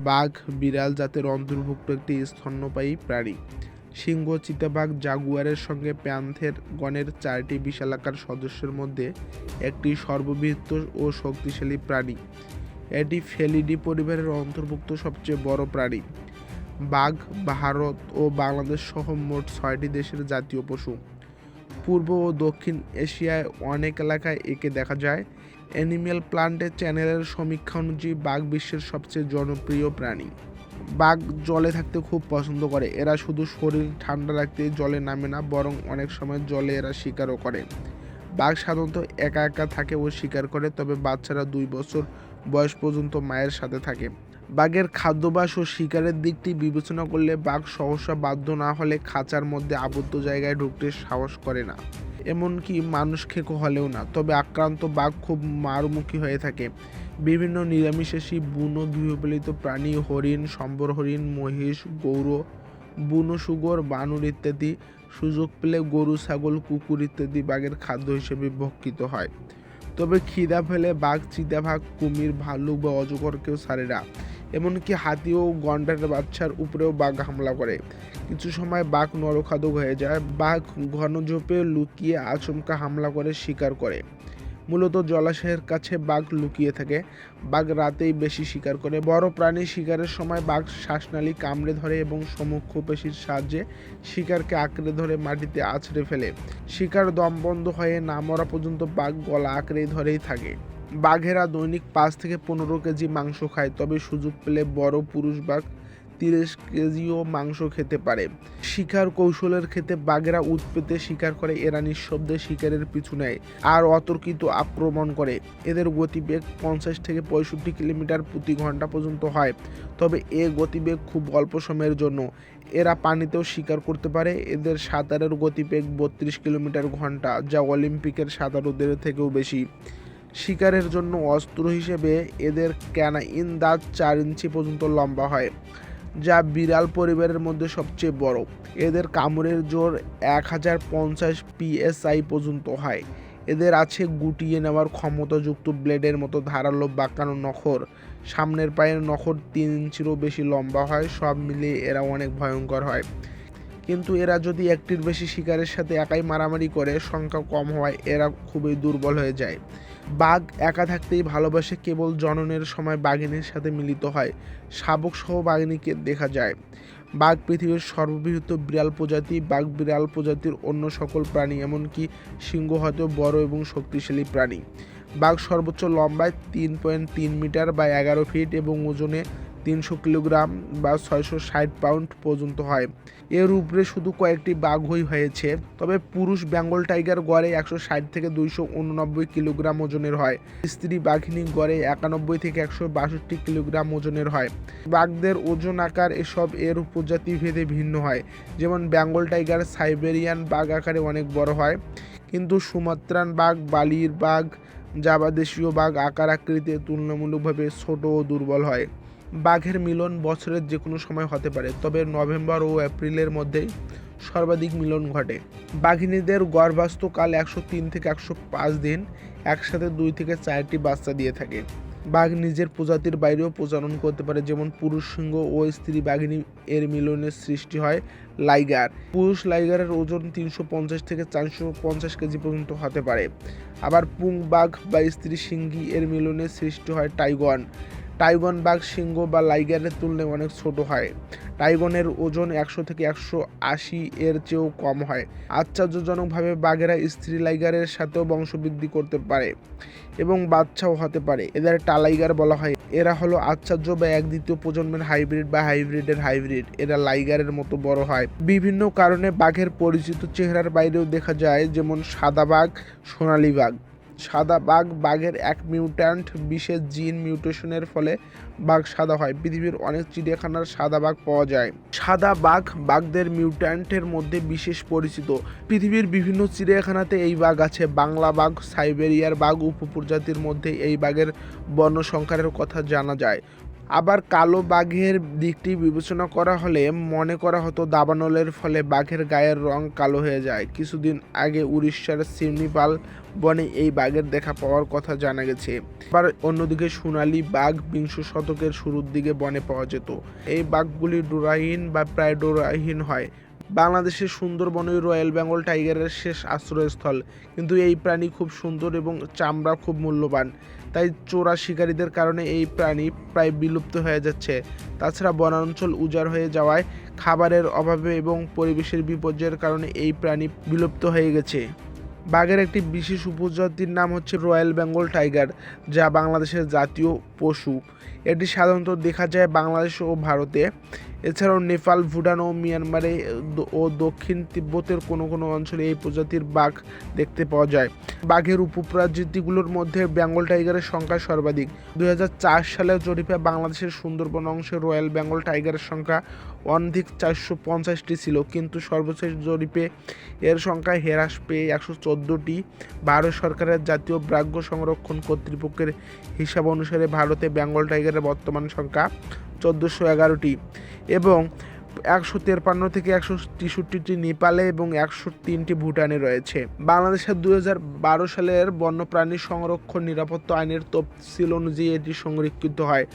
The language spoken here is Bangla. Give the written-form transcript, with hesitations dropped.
বাঘ বিড়াল জাতের অন্তর্ভুক্ত একটি স্তন্যপায়ী প্রাণী। সিংহ, চিতাবাঘ, জাগুয়ারের সঙ্গে প্যান্থের গণের 4টি বিশালাকার সদস্যের মধ্যে একটি সর্ববৃহৎ ও শক্তিশালী প্রাণী। এটি ফেলিডি পরিবারের অন্তর্ভুক্ত সবচেয়ে বড় প্রাণী। বাঘ ভারত ও বাংলাদেশ সহ মোট 6টি দেশের জাতীয় পশু। পূর্ব ও দক্ষিণ এশিয়ায় অনেক এলাকায় একে দেখা যায়। অ্যানিম্যাল প্ল্যানেট চ্যানেলের সমীক্ষা অনুযায়ী বাঘ বিশ্বের সবচেয়ে জনপ্রিয় প্রাণী। বাঘ জলে থাকতে খুব পছন্দ করে। এরা শুধু শরীর ঠান্ডা রাখতে জলে নামে না, বরং অনেক সময় জলে এরা শিকারও করে। বাঘ সাধারণত একা একা থাকে ও শিকার করে, তবে বাচ্চারা 2 বছর বয়স পর্যন্ত মায়ের সাথে থাকে। বাঘের খাদ্যাভ্যাস ও শিকারের দিকটি বিবেচনা করলে বাঘ সহসা বাধ্য না হলে খাঁচার মধ্যে আবদ্ধ জায়গায় ঢুকতে সাহস করে না, এমনকি মানুষ খেকো হলেও না। তবে আক্রান্ত বাঘ খুব মারমুখী হয়ে থাকে। বিভিন্ন নিরামিষাশী বুনো গৃহপালিত প্রাণী, হরিণ, সম্বর হরিণ, মহিষ, গৌর, বুনো শুকর, বানর ইত্যাদি সুযোগ পেলে গরু, ছাগল, কুকুর ইত্যাদি বাঘের খাদ্য হিসেবে ভক্ষিত হয়। তবে খিদা পেলে বাঘ চিতাবাঘ, কুমির, ভাল্লুক বা অজগরকেও ছাড়ে না। এমনকি হাতি ও গন্ডারের বাচ্চার উপরেও বাঘ হামলা করে। কিছু সময় বাঘ নরখাদক হয়ে যায়। বাঘ ঘনঝোপে লুকিয়ে আচমকা হামলা করে শিকার করে। মূলত জলাশয়ের কাছে বাঘ লুকিয়ে থাকে। বাঘ রাতেই বেশি শিকার করে। বড় প্রাণী শিকারের সময় বাঘ শ্বাসনালী কামড়ে ধরে এবং সম্মুখ পেশির সাহায্যে শিকারকে আঁকড়ে ধরে মাটিতে আছড়ে ফেলে। শিকার দম বন্ধ হয়ে না মরা পর্যন্ত বাঘ গলা আঁকড়ে ধরেই থাকে। বাঘেরা দৈনিক 5 থেকে 15 কেজি মাংস খায়, তবে সুযোগ পেলে বড় পুরুষ বাঘ 30 কেজিও মাংস খেতে পারে। শিকার কৌশলের ক্ষেত্রে বাঘেরা উৎপেতে শিকার করে। এরা নিঃশব্দে শিকারের পিছু নেয় আর অতর্কিত আক্রমণ করে। এদের গতিবেগ 50 থেকে 65 কিলোমিটার প্রতি ঘন্টা পর্যন্ত হয়, তবে এ গতিবেগ খুব অল্প সময়ের জন্য। এরা পানিতেও শিকার করতে পারে। এদের সাঁতারের গতিবেগ 32 কিলোমিটার ঘন্টা, যা অলিম্পিকের সাঁতারুদের থেকেও বেশি। শিকারের জন্য অস্ত্র হিসেবে এদের ক্যানাইন দাঁত 4 ইঞ্চি পর্যন্ত লম্বা হয়, যা বিড়াল পরিবারের মধ্যে সবচেয়ে বড়। এদের কামড়ের জোর 1050 psi পর্যন্ত হয়। এদের আছে গুটিয়ে নেওয়ার ক্ষমতাযুক্ত ব্লেডের মতো ধারালো বাঁকানো নখর। সামনের পায়ের নখর 3 ইঞ্চিরও বেশি লম্বা হয়। সব মিলিয়ে এরা অনেক ভয়ঙ্কর হয়। কিন্তু এরা যদি একটির বেশি শিকারের সাথে একাই মারামারি করে, সংখ্যা কম হওয়ায় এরা খুবই দুর্বল হয়ে যায়। বাঘ একা থাকতেই ভালোবাসে। কেবল জননের সময় বাঘিনীর সাথে মিলিত হয়। শাবক সহ বাঘিনীকে দেখা যায়। বাঘ পৃথিবীর সর্ববৃহৎ বিড়াল প্রজাতি। বাঘ বিড়াল প্রজাতির অন্য সকল প্রাণী, এমনকি সিংহ হতেও বড় এবং শক্তিশালী প্রাণী। বাঘ সর্বোচ্চ লম্বায় 3.3 মিটার বা 11 ফিট এবং ওজনে 300 কিলোগ্রাম বা 660 পাউন্ড পর্যন্ত হয়। এর উপরে শুধু কয়েকটি বাঘই হয়েছে। তবে পুরুষ বেঙ্গল টাইগার গড়ে 160 থেকে 289 কিলোগ্রাম ওজনের হয়। স্ত্রী বাঘিনী গড়ে 91 থেকে 162 কিলোগ্রাম ওজনের হয়। বাঘদের ওজন আকার এসব এর উপজাতি ভেদে ভিন্ন হয়। যেমন বেঙ্গল টাইগার সাইবেরিয়ান বাঘ আকারে অনেক বড় হয়, কিন্তু সুমাত্রান বাঘ, বালির বাঘ, জাভা দেশীয় বাঘ আকার আকৃতিতে তুলনামূলকভাবে ছোট ও দুর্বল হয়। বাঘের মিলন বছরের যে কোনো সময় হতে পারে, তবে নভেম্বর ও এপ্রিলের মধ্যেই সর্বাধিক মিলন ঘটে। বাঘিনীদের গর্ভাস্থকাল 103 থেকে 105 দিন। একসাথে 2 থেকে 4টি বাচ্চা দিয়ে থাকে। বাঘ নিজের প্রজাতির বাইরেও প্রজনন করতে পারে, যেমন পুরুষ সিংহ ও স্ত্রী বাঘিনী এর মিলনের সৃষ্টি হয় লাইগার। পুরুষ লাইগারের ওজন 350 থেকে 450 কেজি পর্যন্ত হতে পারে। আবার পুং বাঘ বা স্ত্রী সিংহী এর মিলনে সৃষ্টি হয় টাইগন। টাইগন বাঘ সিংহ বা লাইগারের তুলনায় অনেক ছোট হয়। টাইগনের ওজন 100 থেকে 180 এর চেয়েও কম হয়। আশ্চর্যজনকভাবে বাঘেরা স্ত্রী লাইগারের সাথেও বংশবৃদ্ধি করতে পারে এবং বাচ্চাও হতে পারে। এদের টালাইগার বলা হয়। এরা হলো আশ্চর্য বা এক দ্বিতীয় প্রজন্মের হাইব্রিড বা হাইব্রিডের হাইব্রিড। এরা লাইগারের মতো বড় হয়। বিভিন্ন কারণে বাঘের পরিচিত চেহারার বাইরেও দেখা যায়, যেমন সাদা বাঘ, সোনালী বাঘ। সাদা বাঘ বাঘের এক মিউট্যান্ট বিশেষ জিন মিউটেশনের ফলে বাঘ সাদা হয়। পৃথিবীর অনেক চিড়িয়াখানার সাদা বাঘ পাওয়া যায়। সাদা বাঘ বাঘদের মিউট্যান্টের মধ্যে বিশেষ পরিচিত। পৃথিবীর বিভিন্ন চিড়িয়াখানাতে এই বাঘ আছে। বাংলা বাঘ, সাইবেরিয়ার বাঘ উপপ্রজাতির মধ্যে এই বাঘের বর্ণ সংকরের কথা জানা যায়। আবার কালো বাঘের দিকটি বিবেচনা করা হলে মনে করা হতো দাবানলের ফলে বাঘের গায়ের রং কালো হয়ে যায়। কিছুদিন আগে উড়িষ্যার সিমনিপাল বনে এই বাঘের দেখা পাওয়ার কথা জানা গেছে। আবার অন্যদিকে সোনালী বাঘ বিংশ শতকের শুরুর দিকে বনে পাওয়া যেত। এই বাঘগুলি ডোরাহীন বা প্রায় ডোরাহীন হয়। বাংলাদেশের সুন্দরবনই রয়্যাল বেঙ্গল টাইগারের শেষ আশ্রয়স্থল, কিন্তু এই প্রাণী খুব সুন্দর এবং চামড়া খুব মূল্যবান, তাই চোরা শিকারীদের কারণে এই প্রাণী প্রায় বিলুপ্ত হয়ে যাচ্ছে। তাছাড়া বনাঞ্চল উজাড় হয়ে যাওয়ায়, খাবারের অভাবে এবং পরিবেশের বিপর্যয়ের কারণে এই প্রাণী বিলুপ্ত হয়ে গেছে। বাঘের একটি বিশেষ উপজাতির নাম হচ্ছে রয়্যাল বেঙ্গল টাইগার, যা বাংলাদেশের জাতীয় পশু। এটি সাধারণত দেখা যায় বাংলাদেশ ও ভারতে, এছাড়াও নেপাল, ভুটান ও মিয়ানমারে ও দক্ষিণ তিব্বতের কোনো কোনো অঞ্চলে এই প্রজাতির বাঘ দেখতে পাওয়া যায়। বাঘের উপপ্রজাতিগুলোর মধ্যে বেঙ্গল টাইগারের সংখ্যা সর্বাধিক। 2004 সালের জরিপে বাংলাদেশের সুন্দরবন অংশে রয়্যাল বেঙ্গল টাইগারের সংখ্যা অনধিক 450টি ছিল, কিন্তু সর্বশেষ জরিপে এর সংখ্যা হ্রাস পেয়ে 114টি। ভারত সরকারের জাতীয় ব্যাঘ্র সংরক্ষণ কর্তৃপক্ষের হিসাব অনুসারে ভারতে বেঙ্গল টাইগারের বর্তমান সংখ্যা 1411টি এবং 153 থেকে 163টি নেপালে এবং 103টি ভুটানে রয়েছে। বাংলাদেশের 2012 সালের বন্যপ্রাণী সংরক্ষণ নিরাপত্তা আইনের তফসিল অনুযায়ী এটি সংরক্ষিত হয়।